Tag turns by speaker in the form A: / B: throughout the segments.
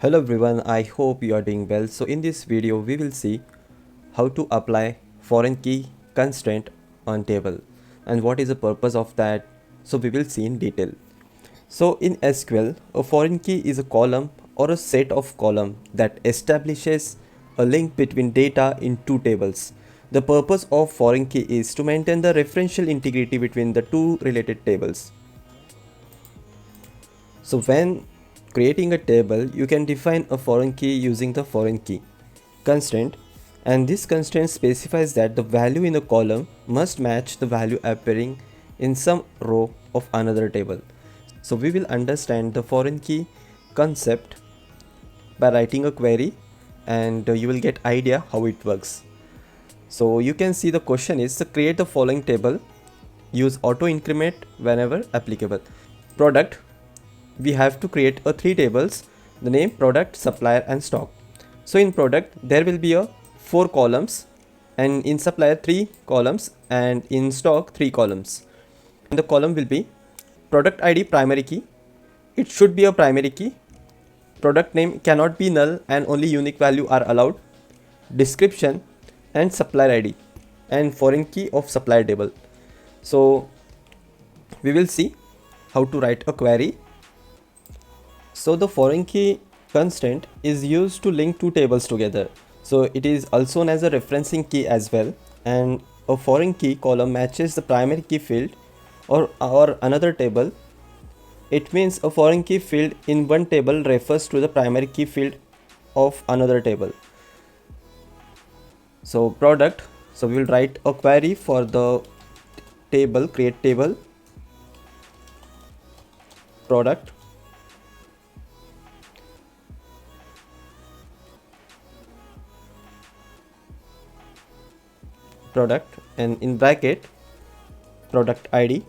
A: Hello everyone, I hope you are doing well. So in this video we will see how to apply foreign key constraint on table and what is the purpose of that. So we will see in detail. So in SQL, a foreign key is a column or a set of columns that establishes a link between data in two tables. The purpose of foreign key is to maintain the referential integrity between the two related tables. So when creating a table, you can define a foreign key using the foreign key constraint, and this constraint specifies that the value in a column must match the value appearing in some row of another table. So we will understand the foreign key concept by writing a query, and you will get idea how it works. So you can see the question is to create the following table, use auto increment whenever applicable. Product, we have to create a three tables, the name, product, supplier and stock. So in product there will be a 4 columns, and in supplier 3 columns, and in stock 3 columns. And the column will be product ID primary key, it should be a primary key, product name cannot be null and only unique value are allowed, description, and supplier ID and foreign key of supplier table. So we will see how to write a query. So the foreign key constraint is used to link two tables together. So it is also known as a referencing key as well, and a foreign key column matches the primary key field or another table. It means a foreign key field in one table refers to the primary key field of another table. So product, so we will write a query for the table, create table, product, and in bracket product ID,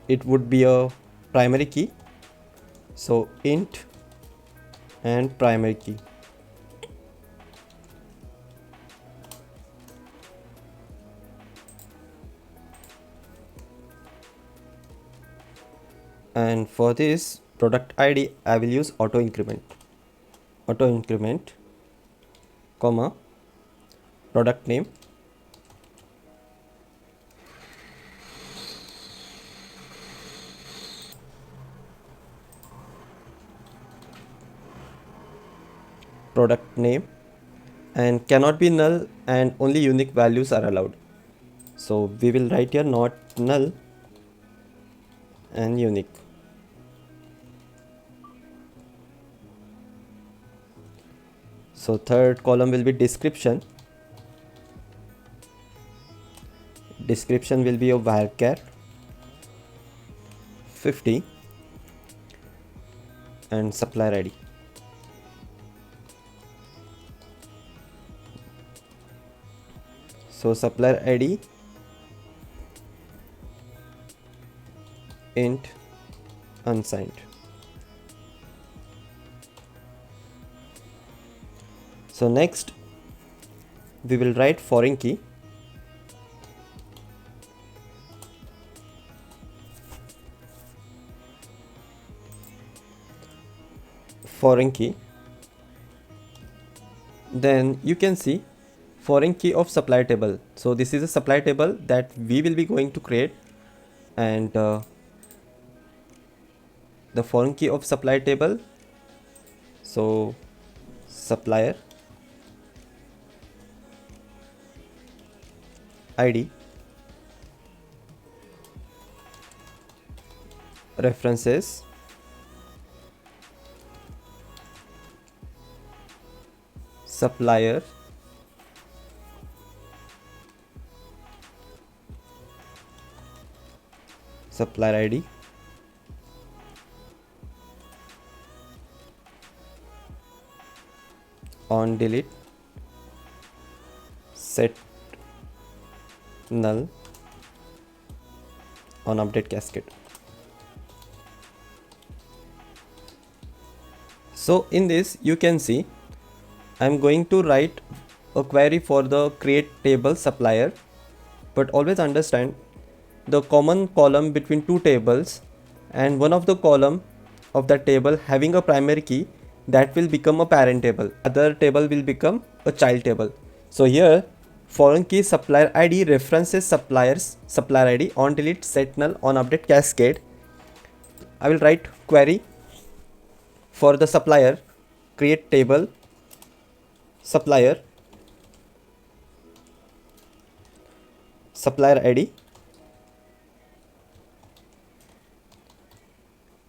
A: it would be a primary key, so int and primary key. And for this product ID I will use auto increment, comma, product name, and cannot be null and only unique values are allowed. So we will write here not null and unique. So third column will be description. Description will be a varchar 50 and supplier ID. So supplier ID int unsigned. So next we will write foreign key. Then you can see foreign key of supply table. So this is a supply table that we will be going to create, and the foreign key of supply table, so supplier ID, references, supplier, supplier ID, on delete, set null, on update cascade. So in this you can see I'm going to write a query for the create table supplier, but always understand the common column between two tables and one of the column of that table having a primary key, that will become a parent table, other table will become a child table. So here foreign key supplier id references supplier id on delete set null on update cascade. I will write query for the supplier, create table supplier id.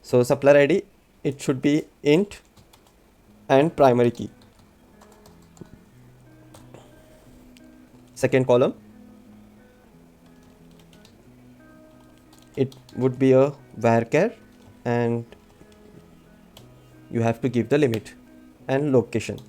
A: So supplier id, it should be int and primary key. Second column, it would be a varchar and you have to give the limit and location.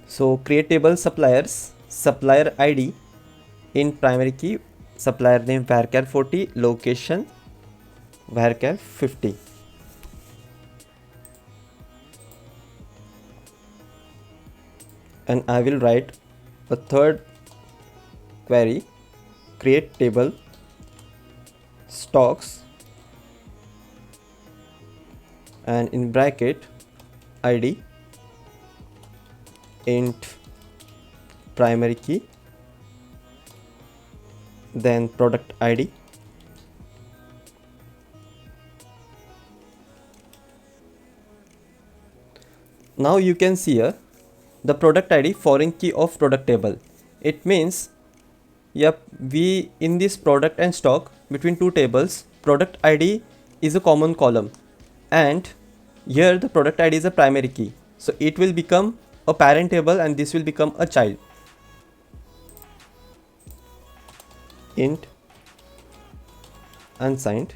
A: So create table suppliers, supplier id in primary key, supplier name varchar 40, location varchar 50. And I will write a third query, create table stocks and in bracket id int primary key, then product id, now you can see here the product id foreign key of product table. It means, yep, we in this product and stock between two tables, product id is a common column and here the product id is a primary key, so it will become a parent table and this will become a child. Int unsigned,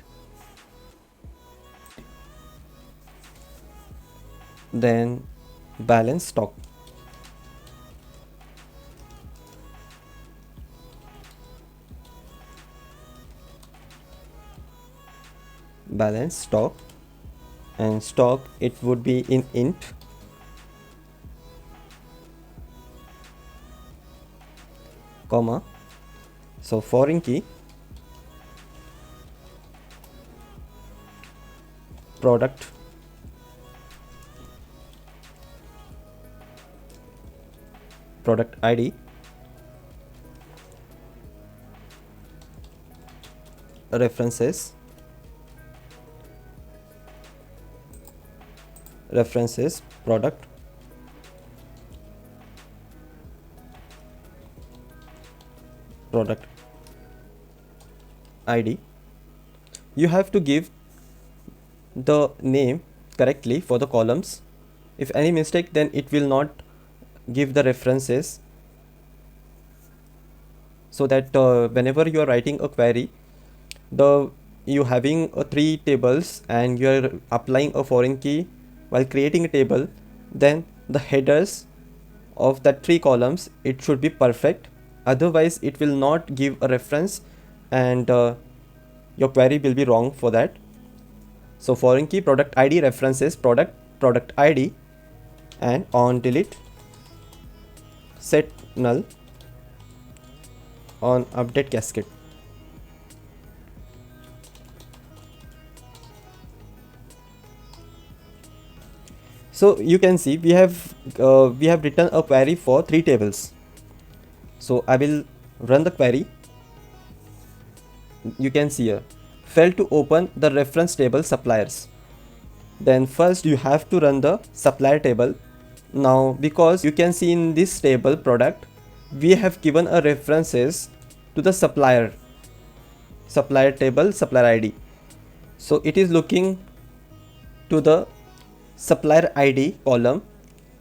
A: then balance stock, balance stock, and stock it would be in int comma, so foreign key product id references product id. You have to give the name correctly for the columns. If any mistake, then it will not give the references, so that whenever you are writing a query, you having three tables and you are applying a foreign key while creating a table, then the headers of that three columns, it should be perfect, otherwise it will not give a reference and your query will be wrong for that. So foreign key product id references product id and on delete set null on update cascade. So you can see we have written a query for three tables. So I will run the query. You can see here failed to open the reference table suppliers. Then first you have to run the supplier table. Now because you can see in this table product, we have given a references to the supplier table supplier id. So it is looking to the supplier id column.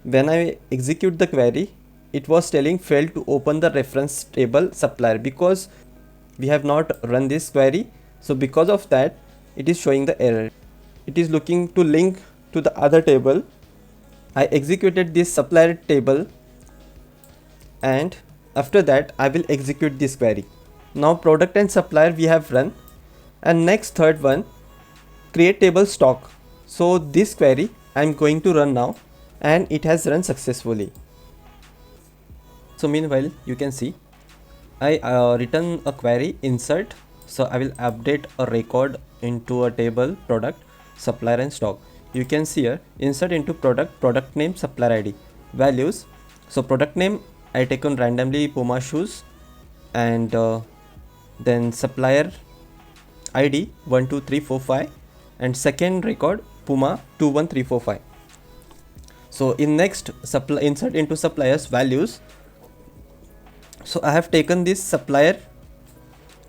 A: When I execute the query, it was telling failed to open the reference table supplier because we have not run this query. So because of that, it is showing the error. It is looking to link to the other table. I executed this supplier table and after that I will execute this query. Now product and supplier we have run, and next third one, create table stock. So this query I am going to run now and it has run successfully. So meanwhile you can see I return a query insert. So I will update a record into a table product, supplier and stock. You can see here insert into product name, supplier ID, values. So product name I taken randomly Puma shoes, and then supplier ID 12345, and second record Puma 21345. So in next insert into suppliers values. So I have taken this supplier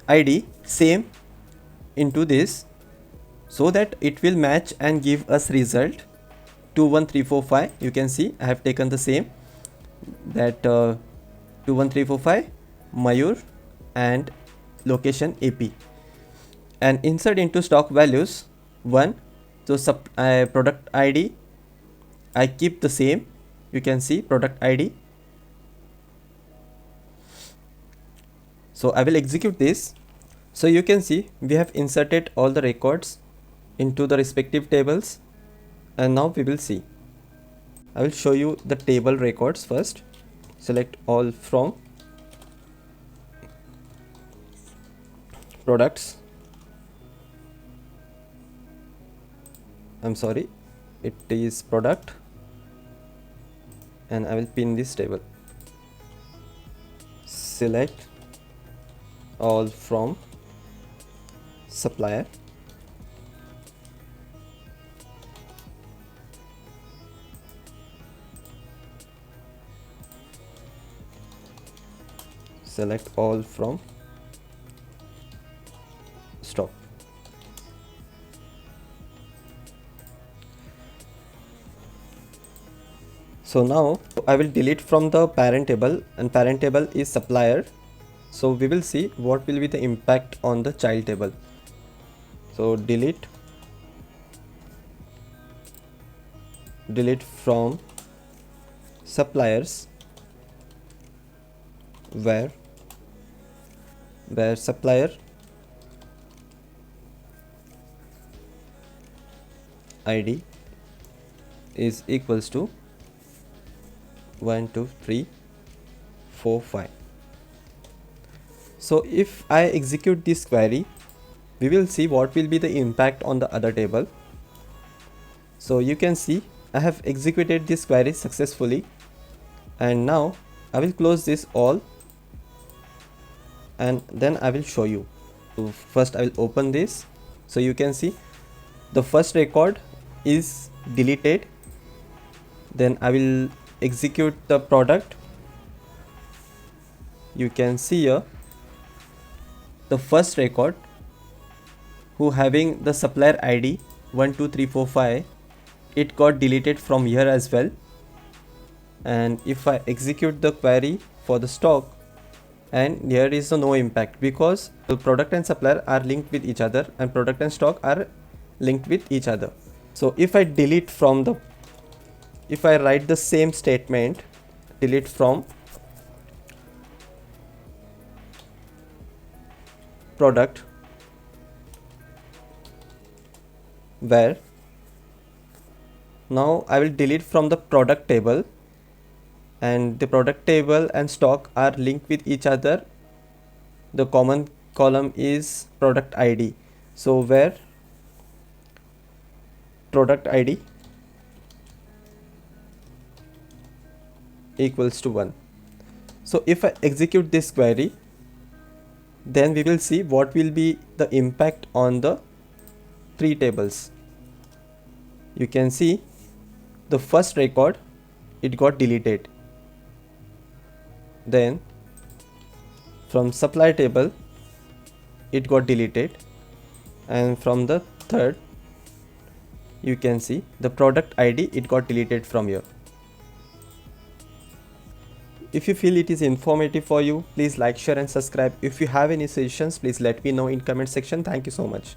A: ID same into this, so that it will match and give us result 21345. You can see I have taken the same, that 21345 Mayur and location AP, and insert into stock values 1. So product ID I keep the same. You can see product ID. So I will execute this. So you can see we have inserted all the records into the respective tables, and now we will see. I will show you the table records first. Select all from products. I'm sorry, it is product, and I will pin this table. Select all from supplier, select all from stock. So now I will delete from the parent table, and parent table is supplier. So we will see what will be the impact on the child table. So delete from suppliers, where supplier ID is equals to 1 2 3 4 5. So if I execute this query, we will see what will be the impact on the other table. So you can see I have executed this query successfully, and now I will close this all, and then I will show you. So first I will open this. So you can see the first record is deleted. Then I will execute the product. You can see here the first record who having the supplier ID 12345, it got deleted from here as well. And if I execute the query for the stock, and here is no impact, because the product and supplier are linked with each other, and product and stock are linked with each other. So if I delete from the, if I write the same statement, delete from product, where now I will delete from the product table, and the product table and stock are linked with each other. The common column is product ID. So where product ID equals to 1. So if I execute this query, then we will see what will be the impact on the three tables. You can see the first record, it got deleted. Then from supply table, it got deleted, and from the third, you can see the product ID, it got deleted from here. If you feel it is informative for you, please like, share and subscribe. If you have any suggestions, please let me know in comment section. Thank you so much.